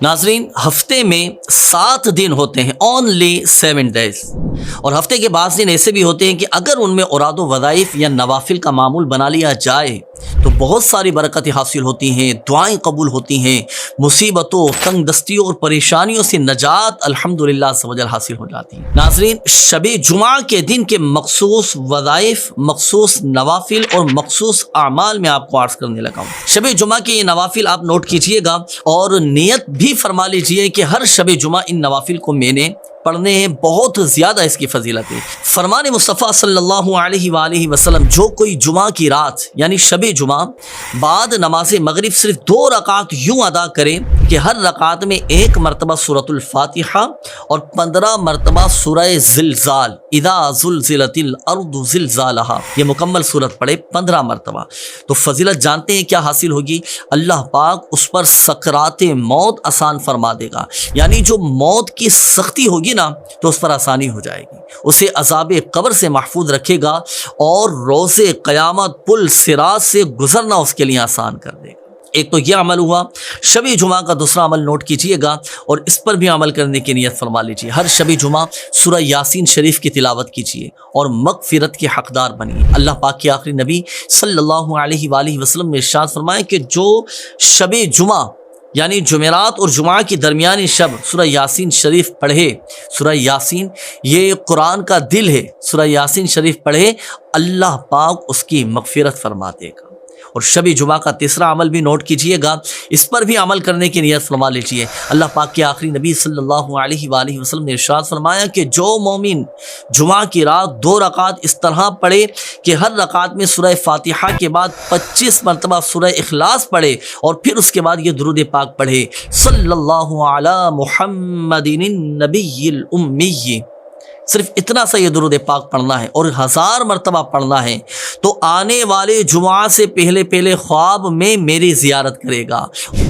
ناظرین، ہفتے میں 7 دن ہوتے ہیں، اونلی 7 days، اور ہفتے کے بعض دن ایسے بھی ہوتے ہیں کہ اگر ان میں اوراد و وظائف یا نوافل کا معمول بنا لیا جائے تو بہت ساری برکتیں حاصل ہوتی ہیں، دعائیں قبول ہوتی ہیں، مصیبتوں، تنگ دستیوں اور پریشانیوں سے نجات الحمدللہ عز و جل حاصل ہو جاتی ہے۔ ناظرین، شب جمعہ کے دن کے مخصوص وظائف، مخصوص نوافل اور مخصوص اعمال میں آپ کو عرض کرنے لگا ہوں۔ شب جمعہ کے یہ نوافل آپ نوٹ کیجئے گا اور نیت بھی فرما لیجئے کہ ہر شب جمعہ ان نوافل کو میں نے پڑھنے ہیں، بہت زیادہ اس کی فضیلت ہے۔ فرمان مصطفیٰ صلی اللہ علیہ وآلہ وسلم، جو کوئی جمعہ کی رات یعنی شب جمعہ بعد نماز مغرب صرف 2 رکعت یوں ادا کرے کہ ہر رکعت میں 1 مرتبہ سورۃ الفاتحہ اور 15 مرتبہ سورہ زلزال، اذا زلزلت الارض زلزالہا، یہ مکمل سورت پڑھے 15 مرتبہ، تو فضیلت جانتے ہیں کیا حاصل ہوگی؟ اللہ پاک اس پر سکرات موت آسان فرما دے گا، یعنی جو موت کی سختی ہوگی نا تو اس پر آسانی ہو جائے گی، اسے عذاب قبر سے محفوظ رکھے گا اور روز قیامت پل صراط سے گزرنا اس کے لیے آسان کر دے گا۔ ایک تو یہ عمل ہوا شب جمعہ کا۔ دوسرا عمل نوٹ کیجئے گا اور اس پر بھی عمل کرنے کی نیت فرما لیجئے۔ ہر شب جمعہ سورہ یاسین شریف کی تلاوت کیجئے اور مغفرت کے حقدار بنیے۔ اللہ پاک کے آخری نبی صلی اللہ علیہ وآلہ وسلم نے ارشاد فرمایا کہ جو شب جمعہ یعنی جمعرات اور جمعہ کی درمیانی شب سورہ یاسین شریف پڑھے، سورہ یاسین یہ قرآن کا دل ہے، سورہ یاسین شریف پڑھے، اللہ پاک اس کی مغفرت فرما دے گا۔ اور شب جمعہ کا تیسرا عمل بھی نوٹ کیجئے گا، اس پر بھی عمل کرنے کی نیت فرما لیجئے۔ اللہ پاک کے آخری نبی صلی اللہ علیہ وآلہ وسلم نے ارشاد فرمایا کہ جو مومن جمعہ کی رات 2 رکعت اس طرح پڑھے کہ ہر رکعت میں سورہ فاتحہ کے بعد 25 مرتبہ سورہ اخلاص پڑھے اور پھر اس کے بعد یہ درود پاک پڑھے، صلی اللہ علی محمد النبی الامی، صرف اتنا سا یہ درود پاک پڑھنا ہے اور 1000 مرتبہ پڑھنا ہے، تو آنے والے جمعہ سے پہلے خواب میں میری زیارت کرے گا۔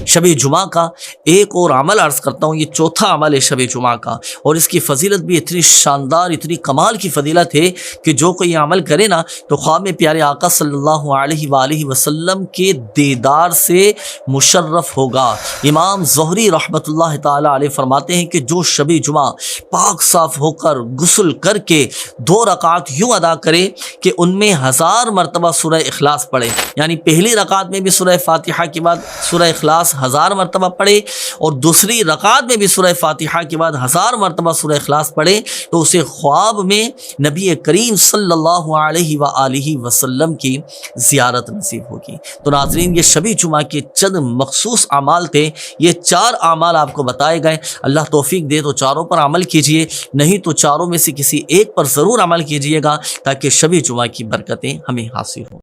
شب جمعہ کا ایک اور عمل عرض کرتا ہوں، یہ چوتھا عمل ہے شب جمعہ کا، اور اس کی فضیلت بھی اتنی شاندار، اتنی کمال کی فضیلت ہے کہ جو کوئی عمل کرے نا تو خواب میں پیارے آقا صلی اللہ علیہ وآلہ وسلم کے دیدار سے مشرف ہوگا۔ امام زہری رحمۃ اللہ تعالی علیہ فرماتے ہیں کہ جو شب جمعہ پاک صاف ہو کر غسل کر کے 2 رکعت یوں ادا کرے کہ ان میں 1000 مرتبہ سورہ اخلاص پڑھے، یعنی پہلی رکعت میں بھی سورہ فاتحہ کے بعد سورہ اخلاص 1000 مرتبہ پڑھے اور دوسری رکعت میں بھی سورہ فاتحہ کے بعد 1000 مرتبہ سورہ اخلاص پڑھے، تو اسے خواب میں نبی کریم صلی اللہ علیہ وآلہ وسلم کی زیارت نصیب ہوگی۔ تو ناظرین، یہ شب جمعہ کے چند مخصوص اعمال تھے، یہ 4 اعمال آپ کو بتائے گئے۔ اللہ توفیق دے تو چاروں پر عمل کیجئے، نہیں تو چاروں میں سے کسی ایک پر ضرور عمل کیجئے گا تاکہ شب جمعہ کی برکتیں ہمیں حاصل ہوں۔